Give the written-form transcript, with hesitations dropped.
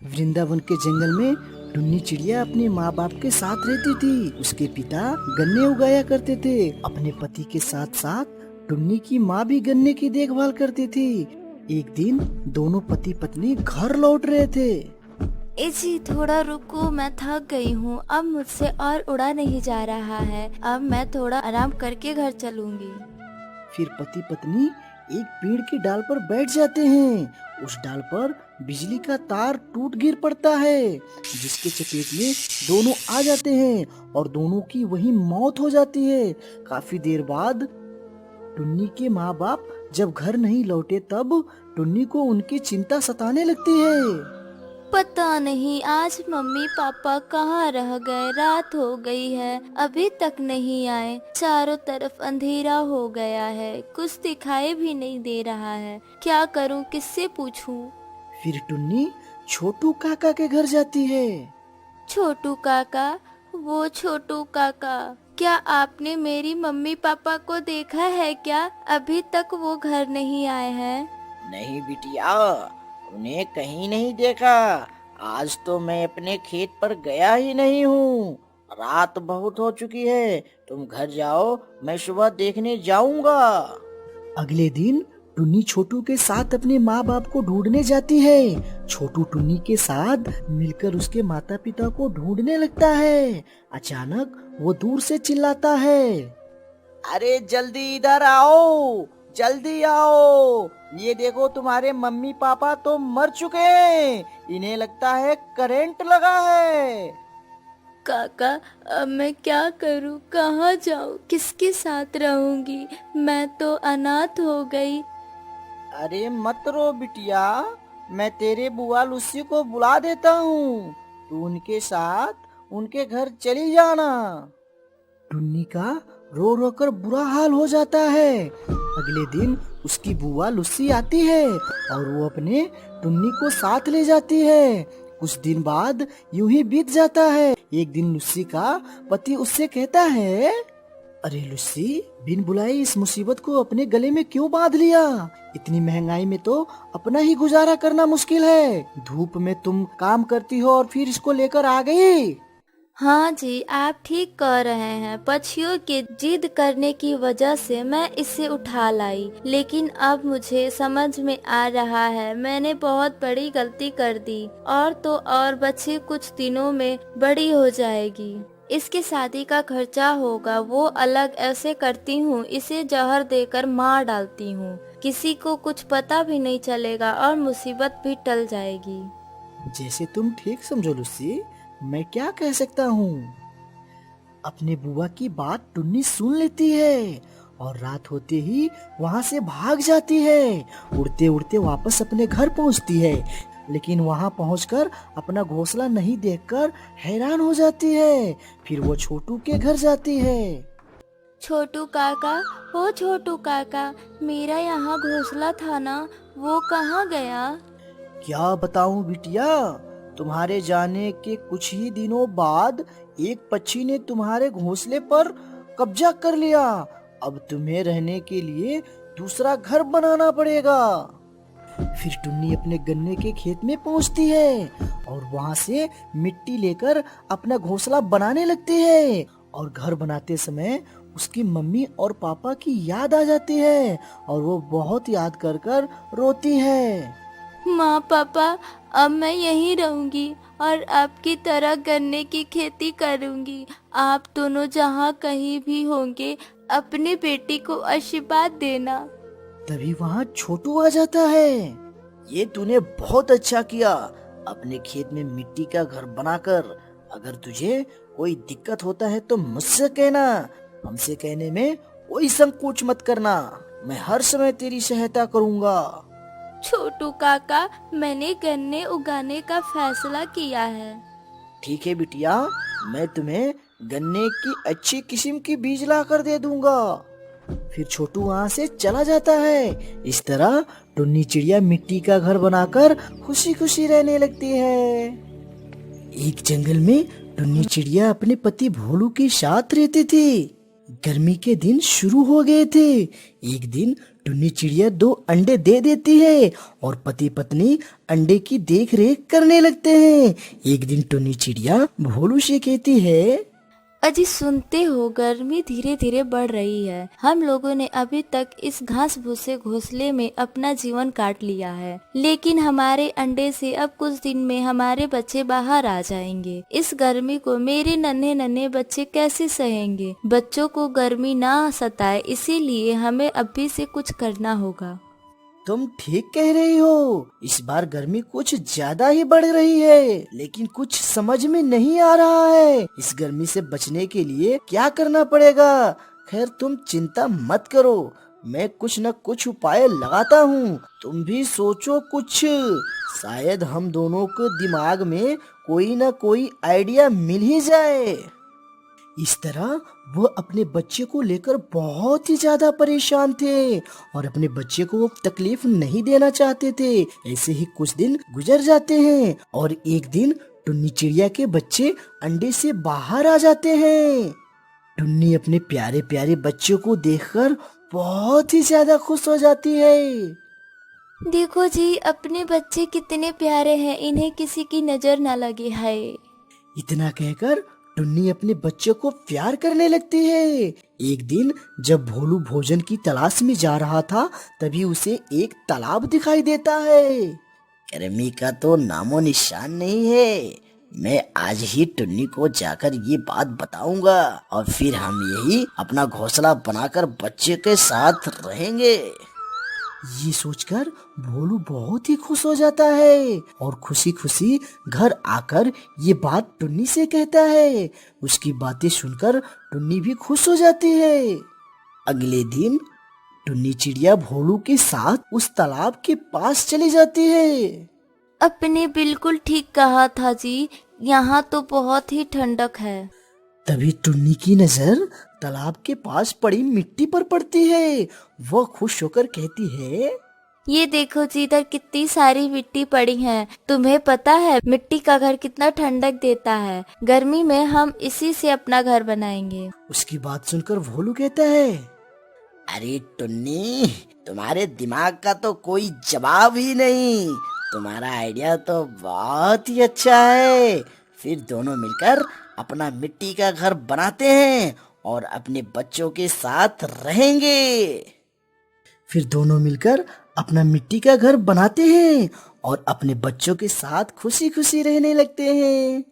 वृंदावन के जंगल में टुन्नी चिड़िया अपने माँ बाप के साथ रहती थी। उसके पिता गन्ने उगाया करते थे। अपने पति के साथ साथ टुन्नी की माँ भी गन्ने की देखभाल करती थी। एक दिन दोनों पति पत्नी घर लौट रहे थे। ए जी थोड़ा रुको, मैं थक गई हूँ, अब मुझसे और उड़ा नहीं जा रहा है। अब मैं थोड़ा आराम करके घर चलूंगी। फिर पति पत्नी एक पेड़ की डाल पर बैठ जाते हैं। उस डाल पर बिजली का तार टूट गिर पड़ता है, जिसके चपेट में दोनों आ जाते हैं और दोनों की वही मौत हो जाती है। काफी देर बाद टुन्नी के माँ बाप जब घर नहीं लौटे तब टुन्नी को उनकी चिंता सताने लगती है। पता नहीं आज मम्मी पापा कहाँ रह गए। रात हो गई है, अभी तक नहीं आए। चारों तरफ अंधेरा हो गया है, कुछ दिखाई भी नहीं दे रहा है। क्या करूँ, किससे पूछूं? फिर टुन्नी छोटू काका के घर जाती है। छोटू काका? वो छोटू काका? क्या आपने मेरी मम्मी पापा को देखा है क्या? अभी तक वो घर नहीं आए हैं। नहीं बिटिया, उन्हें कहीं नहीं देखा। आज तो मैं अपने खेत पर गया ही नहीं हूँ। रात बहुत हो चुकी है, तुम घर जाओ, मैं सुबह देखने जाऊंगा। अगले दिन टुन्नी छोटू के साथ अपने माँ बाप को ढूंढने जाती है। छोटू टुन्नी के साथ मिलकर उसके माता पिता को ढूंढने लगता है। अचानक वो दूर से चिल्लाता है, अरे जल्दी इधर आओ, जल्दी आओ। ये देखो तुम्हारे मम्मी पापा तो मर चुके हैं। इन्हें लगता है करंट लगा है। काका, अब मैं क्या करूं? कहाँ जाऊं? किसके साथ रहूंगी? मैं तो अनाथ हो गई। अरे मत रो बिटिया, मैं तेरे बुआ लुस्सी को बुला देता हूँ। तू उनके साथ उनके घर चली जाना। टुन्नी का रो रो कर बुरा हाल हो जाता है। अगले दिन उसकी बुआ लुस्सी आती है और वो अपने टुन्नी को साथ ले जाती है। कुछ दिन बाद यूं ही बीत जाता है। एक दिन लुस्सी का पति उससे कहता है, अरे लुस्सी, बिन बुलाए इस मुसीबत को अपने गले में क्यों बांध लिया? इतनी महंगाई में तो अपना ही गुजारा करना मुश्किल है। धूप में तुम काम करती हो और फिर इसको लेकर आ गई। हाँ जी, आप ठीक कह रहे हैं। पक्षियों के जिद करने की वजह से मैं इसे उठा लाई, लेकिन अब मुझे समझ में आ रहा है मैंने बहुत बड़ी गलती कर दी। और तो और बच्ची कुछ दिनों में बड़ी हो जाएगी। इसके शादी का खर्चा होगा, वो अलग ऐसे करती हूँ, इसे जहर देकर मार डालती हूँ। किसी को कुछ पता भी नहीं चलेगा और मुसीबत भी टल जाएगी। जैसे तुम ठीक समझो लुस्सी, मैं क्या कह सकता हूँ। अपने बुआ की बात टुन्नी सुन लेती है और रात होते ही वहाँ से भाग जाती है। उड़ते उड़ते वापस अपने घर पहुँचती है, लेकिन वहाँ पहुँचकर अपना घोंसला नहीं देखकर हैरान हो जाती है। फिर वो छोटू के घर जाती है। छोटू काका, ओ छोटू काका, मेरा यहाँ घोंसला था ना, वो कहाँ गया? क्या बताऊं बिटिया, तुम्हारे जाने के कुछ ही दिनों बाद एक पक्षी ने तुम्हारे घोंसले पर कब्जा कर लिया। अब तुम्हें रहने के लिए दूसरा घर बनाना पड़ेगा। फिर टुन्नी अपने गन्ने के खेत में पहुंचती है और वहां से मिट्टी लेकर अपना घोंसला बनाने लगती है। और घर बनाते समय उसकी मम्मी और पापा की याद आ जाती है और वो बहुत याद कर कर रोती है। माँ पापा, अब मैं यहीं रहूंगी और आपकी तरह गन्ने की खेती करूंगी। आप दोनों जहाँ कहीं भी होंगे अपनी बेटी को आशीर्वाद देना। तभी वहाँ छोटू आ जाता है। ये तूने बहुत अच्छा किया, अपने खेत में मिट्टी का घर बनाकर। अगर तुझे कोई दिक्कत होता है तो मुझसे कहना, हमसे कहने में कोई संकोच मत करना। मैं हर समय तेरी सहायता करूँगा। छोटू काका, मैंने गन्ने उगाने का फैसला किया है। ठीक है बिटिया, मैं तुम्हें गन्ने की अच्छी किस्म की बीज ला कर दे दूंगा। फिर छोटू वहाँ से चला जाता है। इस तरह टुन्नी चिड़िया मिट्टी का घर बनाकर खुशी खुशी रहने लगती है। एक जंगल में टुन्नी चिड़िया अपने पति भोलू के साथ रहती थी। गर्मी के दिन शुरू हो गए थे। एक दिन टुन्नी चिड़िया 2 अंडे दे देती है और पति पत्नी अंडे की देख रेख करने लगते हैं। एक दिन टुन्नी चिड़िया भोलू से कहती है, अजी सुनते हो, गर्मी धीरे धीरे बढ़ रही है। हम लोगों ने अभी तक इस घास भूसे घोंसले में अपना जीवन काट लिया है, लेकिन हमारे अंडे से अब कुछ दिन में हमारे बच्चे बाहर आ जाएंगे। इस गर्मी को मेरे नन्हे नन्हे बच्चे कैसे सहेंगे? बच्चों को गर्मी ना सताए, इसीलिए हमें अभी से कुछ करना होगा। तुम ठीक कह रही हो, इस बार गर्मी कुछ ज्यादा ही बढ़ रही है, लेकिन कुछ समझ में नहीं आ रहा है इस गर्मी से बचने के लिए क्या करना पड़ेगा। खैर तुम चिंता मत करो, मैं कुछ न कुछ उपाय लगाता हूँ, तुम भी सोचो कुछ, शायद हम दोनों के दिमाग में कोई न कोई आइडिया मिल ही जाए। इस तरह वो अपने बच्चे को लेकर बहुत ही ज्यादा परेशान थे और अपने बच्चे को वो तकलीफ नहीं देना चाहते थे। ऐसे ही कुछ दिन गुजर जाते हैं और एक दिन टुन्नी चिड़िया के बच्चे अंडे से बाहर आ जाते हैं। टुन्नी अपने प्यारे प्यारे बच्चों को देखकर बहुत ही ज्यादा खुश हो जाती है। देखो जी, अपने बच्चे कितने प्यारे हैं, इन्हें किसी की नजर न लगे। है इतना कहकर टुन्नी अपने बच्चे को प्यार करने लगती है। एक दिन जब भोलू भोजन की तलाश में जा रहा था, तभी उसे एक तालाब दिखाई देता है। गर्मी का तो नामो निशान नहीं है, मैं आज ही टुन्नी को जाकर ये बात बताऊंगा और फिर हम यही अपना घोंसला बनाकर बच्चे के साथ रहेंगे। ये सोचकर भोलू बहुत ही खुश हो जाता है और खुशी खुशी घर आकर ये बात टुन्नी से कहता है। उसकी बातें सुनकर टुन्नी भी खुश हो जाती है। अगले दिन टुन्नी चिड़िया भोलू के साथ उस तालाब के पास चली जाती है। आपने बिल्कुल ठीक कहा था जी, यहाँ तो बहुत ही ठंडक है। तभी टुन्नी की नजर तालाब के पास पड़ी मिट्टी पर पड़ती है। वह खुश होकर कहती है, ये देखो जी, इधर कितनी सारी मिट्टी पड़ी है। तुम्हें पता है मिट्टी का घर कितना ठंडक देता है? गर्मी में हम इसी से अपना घर बनाएंगे। उसकी बात सुनकर भोलू कहता है, अरे टुन्नी, तुम्हारे दिमाग का तो कोई जवाब ही नहीं, तुम्हारा आइडिया तो बहुत ही अच्छा है। फिर दोनों मिलकर अपना मिट्टी का घर बनाते हैं और अपने बच्चों के साथ रहेंगे। फिर दोनों मिलकर अपना मिट्टी का घर बनाते हैं और अपने बच्चों के साथ खुशी खुशी रहने लगते हैं।